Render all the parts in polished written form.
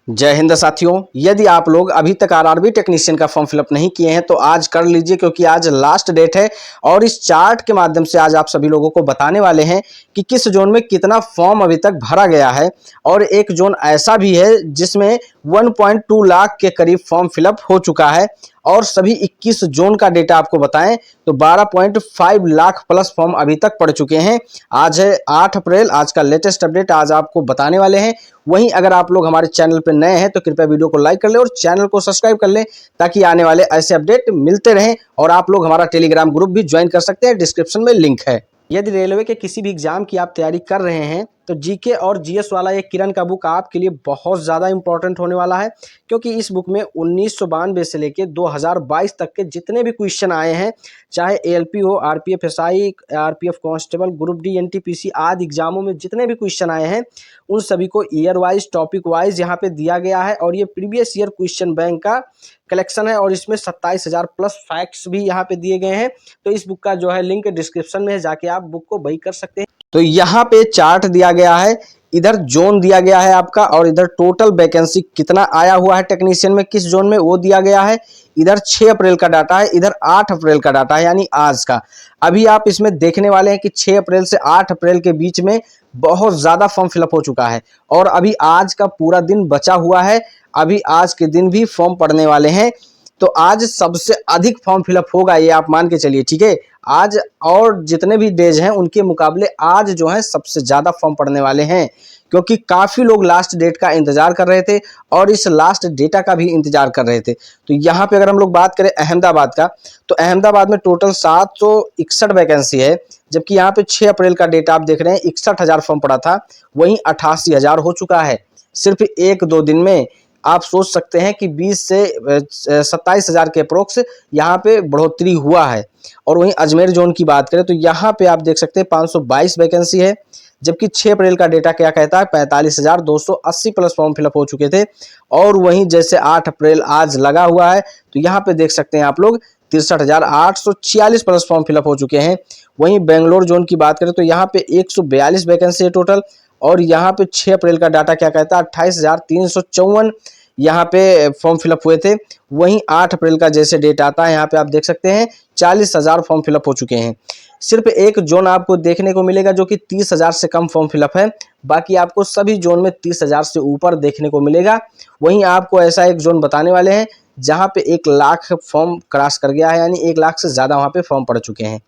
जय हिंद साथियों, यदि आप लोग अभी तक आरआरबी टेक्नीशियन का फॉर्म फिलअप नहीं किए हैं तो आज कर लीजिए, क्योंकि आज लास्ट डेट है। और इस चार्ट के माध्यम से आज आप सभी लोगों को बताने वाले हैं कि किस जोन में कितना फॉर्म अभी तक भरा गया है। और एक जोन ऐसा भी है जिसमें 1.2 लाख के करीब फॉर्म फिलअप हो चुका है। और सभी 21 जोन का डेटा आपको बताएं तो 12.5 लाख प्लस फॉर्म अभी तक पड़ चुके हैं। आज है 8 अप्रैल, आज का लेटेस्ट अपडेट आज आपको बताने वाले हैं। वहीं अगर आप लोग हमारे चैनल पर नए हैं तो कृपया वीडियो को लाइक कर लें और चैनल को सब्सक्राइब कर लें, ताकि आने वाले ऐसे अपडेट मिलते रहें। और आप लोग हमारा टेलीग्राम ग्रुप भी ज्वाइन कर सकते हैं, डिस्क्रिप्शन में लिंक है। यदि रेलवे के किसी भी एग्जाम की आप तैयारी कर रहे हैं तो जीके और जीएस वाला ये किरण का बुक आपके लिए बहुत ज़्यादा इंपॉर्टेंट होने वाला है, क्योंकि इस बुक में 1992 से लेके 2022 तक के जितने भी क्वेश्चन आए हैं, चाहे एएलपी हो, RPF SI, RPF constable, group D, NTPC आदि एग्जामों में जितने भी क्वेश्चन आए हैं उन सभी को ईयर वाइज, टॉपिक वाइज यहाँ पे दिया गया है। और ये प्रीवियस ईयर क्वेश्चन बैंक का कलेक्शन है और इसमें 27,000 प्लस फैक्ट्स भी यहाँ पे दिए गए हैं। तो इस बुक का जो है लिंक डिस्क्रिप्शन में है, जाके आप बुक को बाई कर सकते हैं। तो यहाँ पे चार्ट दिया गया है, इधर जोन दिया गया है आपका, और इधर टोटल वैकेंसी कितना आया हुआ है टेक्नीशियन में किस जोन में वो दिया गया है। इधर 6 अप्रैल का डाटा है, इधर 8 अप्रैल का डाटा है, यानी आज का। अभी आप इसमें देखने वाले हैं कि 6 अप्रैल से 8 अप्रैल के बीच में बहुत ज्यादा फॉर्म फिलअप हो चुका है और अभी आज का पूरा दिन बचा हुआ है। अभी आज के दिन भी फॉर्म पड़ने वाले हैं, तो आज सबसे अधिक फॉर्म फिलअप होगा, ये आप मान के चलिए, ठीक है। आज और जितने भी डेज हैं उनके मुकाबले आज जो है सबसे ज्यादा फॉर्म पड़ने वाले हैं, क्योंकि काफी लोग लास्ट डेट का इंतजार कर रहे थे और इस लास्ट डेटा का भी इंतजार कर रहे थे। तो यहाँ पे अगर हम लोग बात करें अहमदाबाद का, तो अहमदाबाद में टोटल 761 वैकेंसी है, जबकि यहाँ पे 6 अप्रैल का डेटा आप देख रहे हैं 61,000 फॉर्म पड़ा था, वहीं 88,000 हो चुका है सिर्फ 1-2 दिन में। आप सोच सकते हैं कि 20 से 27,000 के अप्रोक्स यहाँ पे बढ़ोतरी हुआ है। और वहीं अजमेर जोन की बात करें तो यहाँ पे आप देख सकते हैं 522 वैकेंसी है, जबकि 6 अप्रैल का डेटा क्या कहता है 45,280 प्लस फॉर्म फिलअप हो चुके थे। और वहीं जैसे 8 अप्रैल आज लगा हुआ है तो यहाँ पे देख सकते हैं आप लोग 63,846 प्लस फॉर्म फिलअप हो चुके हैं। वहीं बेंगलोर जोन की बात करें तो यहाँ पे 142 वैकेंसी है टोटल, और यहाँ पे 6 अप्रैल का डाटा क्या कहता है 28,354 यहाँ पे फॉर्म फिलअप हुए थे। वहीं 8 अप्रैल का जैसे डेट आता है यहाँ पे आप देख सकते हैं 40,000 फॉर्म फिलअप हो चुके हैं। सिर्फ एक जोन आपको देखने को मिलेगा जो कि 30,000 से कम फॉर्म फिलअप है, बाकी आपको सभी जोन में 30,000 से ऊपर देखने को मिलेगा। वहीं आपको ऐसा एक जोन बताने वाले हैं जहाँ पे 1 लाख फॉर्म क्रॉस कर गया है, यानी 1 लाख से ज़्यादा वहाँ पे फॉर्म पड़ चुके हैं।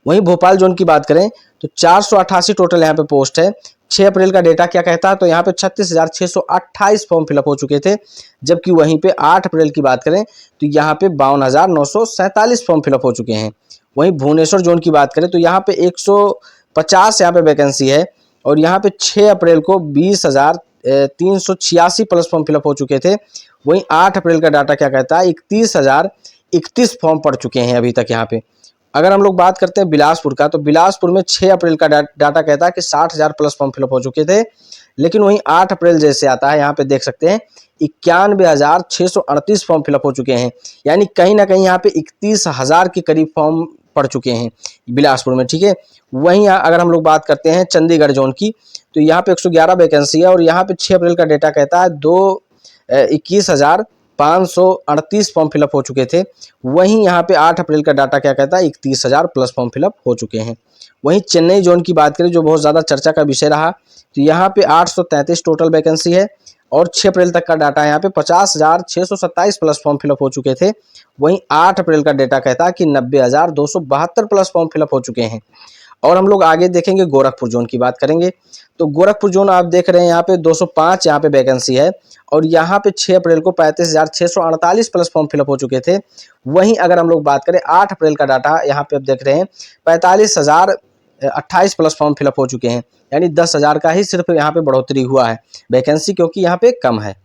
वहीं भोपाल जोन की बात करें तो 488 टोटल यहाँ पे पोस्ट है। 6 अप्रैल का डेटा क्या कहता है तो यहाँ पे 36,628 फॉर्म फिलअप हो चुके थे, जबकि वहीं पे 8 अप्रैल की बात करें तो यहाँ पे 52,947 फॉर्म फिलअप हो चुके हैं। वहीं भुवनेश्वर जोन की बात करें तो यहाँ पे 150 यहाँ पे वैकेंसी है, और यहाँ पे 6 अप्रैल को 20,386 प्लस फॉर्म फिलअप हो चुके थे। वहीं 8 अप्रैल का डाटा क्या कहता है 31,031 फॉर्म पड़ चुके हैं अभी तक यहाँ पे। अगर हम लोग बात करते हैं बिलासपुर का, तो बिलासपुर में 6 अप्रैल का डाटा कहता है कि 60,000 प्लस फॉर्म फिलअप हो चुके थे, लेकिन वहीं 8 अप्रैल जैसे आता है यहाँ पे देख सकते हैं 91,638 फॉर्म फिलअप हो चुके हैं, यानी कहीं ना कहीं यहाँ पे 31,000 के करीब फॉर्म पड़ चुके हैं बिलासपुर में, ठीक है। वहीं अगर हम लोग बात करते हैं चंडीगढ़ जोन की, तो यहाँ पे 111 वैकेंसी है और यहाँ पे 6 अप्रैल का डेटा कहता है 21,538 फॉर्म फिलअप हो चुके थे। वहीं यहाँ पे 8 अप्रैल का डाटा क्या कहता है 31,000 प्लस फॉर्म फिलअप हो चुके हैं। वहीं चेन्नई जोन की बात करें जो बहुत ज़्यादा चर्चा का विषय रहा, तो यहाँ पे 833 टोटल वैकेंसी है और 6 अप्रैल तक का डाटा यहाँ पे 50,627 प्लस फॉर्म फिलअप हो चुके थे। वहीं 8 अप्रैल का डेटा कहता है कि 90,272 प्लस फॉर्म फिलअप हो चुके हैं। और हम लोग आगे देखेंगे गोरखपुर जोन की बात करेंगे, तो गोरखपुर जोन आप देख रहे हैं यहाँ पे 205 यहाँ पे वैकेंसी है, और यहाँ पे 6 अप्रैल को 35,648 प्लस फॉर्म फिलअप हो चुके थे। वहीं अगर हम लोग बात करें 8 अप्रैल का डाटा यहाँ पे आप देख रहे हैं 45,028 प्लस फॉर्म फिलअप हो चुके हैं, यानी 10,000 का ही सिर्फ यहाँ पे बढ़ोतरी हुआ है वैकेंसी, क्योंकि यहाँ पे कम है।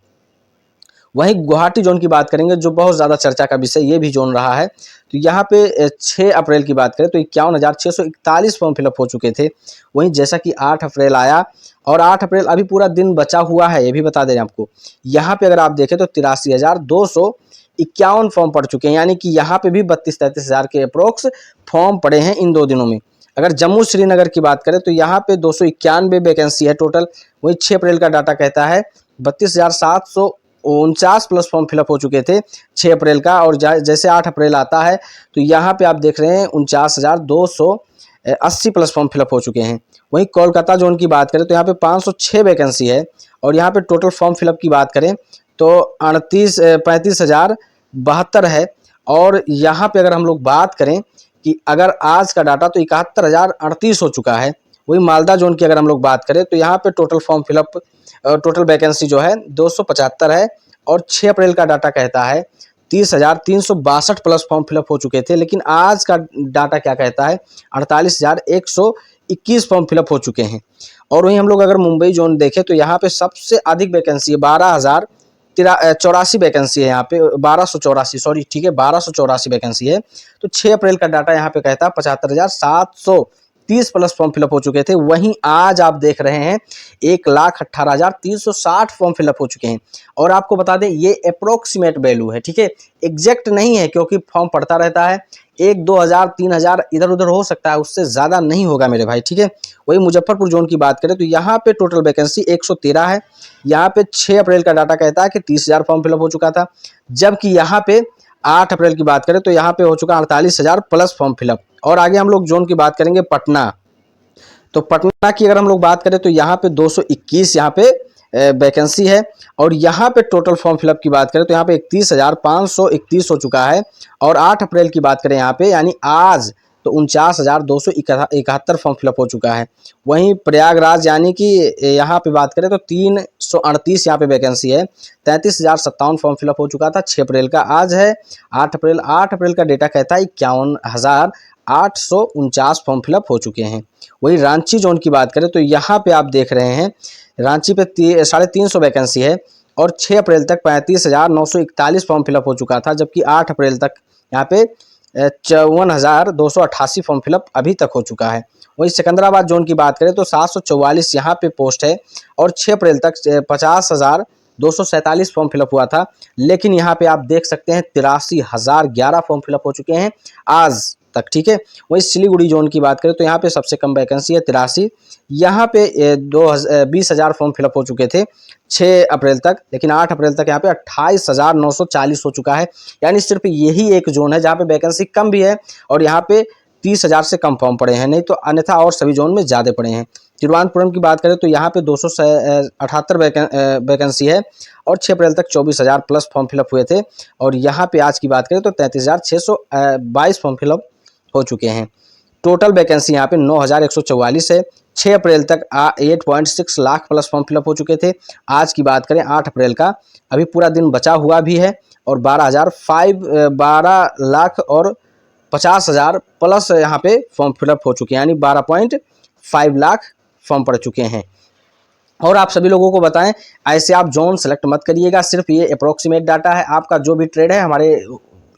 वहीं गुवाहाटी जोन की बात करेंगे जो बहुत ज़्यादा चर्चा का विषय ये भी जोन रहा है, तो यहाँ पे 6 अप्रैल की बात करें तो 51,641 फॉर्म फिलअप हो चुके थे। वहीं जैसा कि 8 अप्रैल आया और 8 अप्रैल अभी पूरा दिन बचा हुआ है, ये भी बता दें आपको। यहाँ पे अगर आप देखें तो 83,251 फॉर्म पड़ चुके हैं, यानी कि यहाँ पे भी 32-33 हज़ार के अप्रोक्स फॉर्म पड़े हैं इन 2 दिनों में। अगर जम्मू श्रीनगर की बात करें तो यहाँ पे 291 वैकेंसी है टोटल। वहीं 6 अप्रैल का डाटा कहता है 32,749 प्लस फॉर्म फिलअप हो चुके थे 6 अप्रैल का। और जैसे 8 अप्रैल आता है तो यहाँ पे आप देख रहे हैं 49,280 प्लस फॉर्म फिलअप हो चुके हैं। वहीं कोलकाता जोन की बात करें तो यहाँ पे 506 वैकेंसी है। और यहाँ पे टोटल फॉर्म फिलअप की बात करें तो 35,072 है। और यहाँ पे अगर हम लोग बात करें कि अगर आज का डाटा तो 71,038 हो चुका है। वही मालदा जोन की अगर हम लोग बात करें तो यहाँ पे total form fill up total vacancy जो है 275 है। और 6 अप्रैल का डाटा कहता है 30,362 प्लस फॉर्म फिलअप हो चुके थे। लेकिन आज का डाटा क्या कहता है 48,121 फॉर्म फिलअप हो चुके हैं। और वहीं हम लोग अगर मुंबई जोन देखें तो यहाँ पे सबसे अधिक वैकेंसी है 12,084 वैकेंसी है। यहाँ पे 1284 सॉरी ठीक है 1284 वैकेंसी है। तो 6 अप्रैल का डाटा यहाँ पे कहता है 75,730 प्लस फॉर्म फिलअप हो चुके थे। वहीं आज आप देख रहे हैं 1,18,360 फॉर्म फिलअप हो चुके हैं। और आपको बता दें ये अप्रोक्सीमेट वैल्यू है, ठीक है, एग्जैक्ट नहीं है क्योंकि फॉर्म पड़ता रहता है। 1-2 हज़ार 3,000 इधर उधर हो सकता है, उससे ज़्यादा नहीं होगा मेरे भाई, ठीक है। वही मुजफ्फरपुर जोन की बात करें तो यहाँ पे टोटल वैकेंसी 113 है। यहाँ पे 6 अप्रैल का डाटा कहता है कि 30,000 फॉर्म फिलअप हो चुका था। जबकि यहाँ पे 8 अप्रैल की बात करें तो यहाँ पे हो चुका 48,000 प्लस फॉर्म फिलअप। और आगे हम लोग जोन की बात करेंगे पटना। तो पटना की अगर हम लोग बात करें तो यहाँ पे 221 यहाँ पे वैकेंसी है। और यहाँ पे टोटल फॉर्म फिलअप की बात करें तो यहाँ पे 31,531 हो चुका है। और 8 अप्रैल की बात करें यहाँ पे यानी आज तो 49,271 फॉर्म फिलअप हो चुका है। वहीं प्रयागराज यानी कि यहाँ पे बात करें तो 338 यहाँ पे वैकेंसी है। 33,057 फॉर्म फिलअप हो चुका था 6 अप्रैल का। आज है 8 अप्रैल। 8 अप्रैल का डेटा कहता है 51,849 फॉर्म फिलअप हो चुके हैं। वही रांची जोन की बात करें तो यहाँ पे आप देख रहे हैं रांची पे 350 वैकेंसी है। और 6 अप्रैल तक 35,941 फॉर्म फिलअप हो चुका था। जबकि 8 अप्रैल तक यहाँ पे 54,288 फॉर्म फिलअप अभी तक हो चुका है। वहीं सिकंदराबाद जोन की बात करें तो 744 यहाँ पे पोस्ट है। और 6 अप्रैल तक 50,247 फॉर्म फिलअप हुआ था। लेकिन यहाँ पे आप देख सकते हैं 83,011 फॉर्म फिलअप हो चुके हैं आज तक, ठीक है। वहीं सिलीगुड़ी जोन की बात करें तो यहाँ पे सबसे कम वैकेंसी है 83। यहाँ पे 20,000 फॉर्म फिलअप हो चुके थे 6 अप्रैल तक। लेकिन 8 अप्रैल तक यहाँ पे 28,940 हो चुका है। यानी सिर्फ यही एक जोन है जहाँ पे वैकेंसी कम भी है और यहाँ पे 30,000 से कम फॉर्म पड़े हैं, नहीं तो अन्यथा और सभी जोन में ज़्यादा पड़े हैं। तिरुवनंतपुरम की बात करें तो यहाँ पे 278 वैकेंसी है। और 6 अप्रैल तक 24,000 प्लस फॉर्म फिलअप हुए थे। और यहाँ पे आज की बात करें तो 33,622 फॉर्म फिलअप हो चुके हैं। टोटल वैकेंसी यहाँ पे 9,144 है। 6 अप्रैल तक 8.6 लाख प्लस फॉर्म फिलअप हो चुके थे। आज की बात करें 8 अप्रैल का अभी पूरा दिन बचा हुआ भी है। और 12,50,000 प्लस यहाँ पे फॉर्म फिलअप हो चुके हैं, यानी 12.5 लाख फॉर्म पड़ चुके हैं। और आप सभी लोगों को बताएं ऐसे आप जोन सेलेक्ट मत करिएगा, सिर्फ ये अप्रोक्सीमेट डाटा है। आपका जो भी ट्रेड है हमारे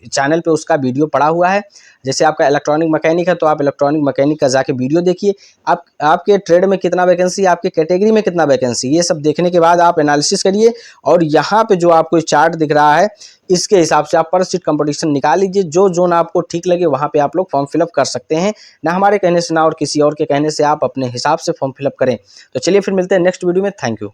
चैनल पे उसका वीडियो पड़ा हुआ है। जैसे आपका इलेक्ट्रॉनिक मैकेनिक है तो आप इलेक्ट्रॉनिक मैकेनिक का जाके वीडियो देखिए। आपके ट्रेड में कितना वैकेंसी, आपके कैटेगरी में कितना वैकेंसी, ये सब देखने के बाद आप एनालिसिस करिए। और यहाँ पे जो आपको चार्ट दिख रहा है इसके हिसाब से आप पर सीट कंपटीशन निकाल लीजिए। जो जोन आपको ठीक लगे वहाँ पे आप लोग फॉर्म फिलअप कर सकते हैं। ना हमारे कहने से ना और किसी और के कहने से, आप अपने हिसाब से फॉर्म फिलअप करें। तो चलिए फिर मिलते हैं नेक्स्ट वीडियो में। Thank you.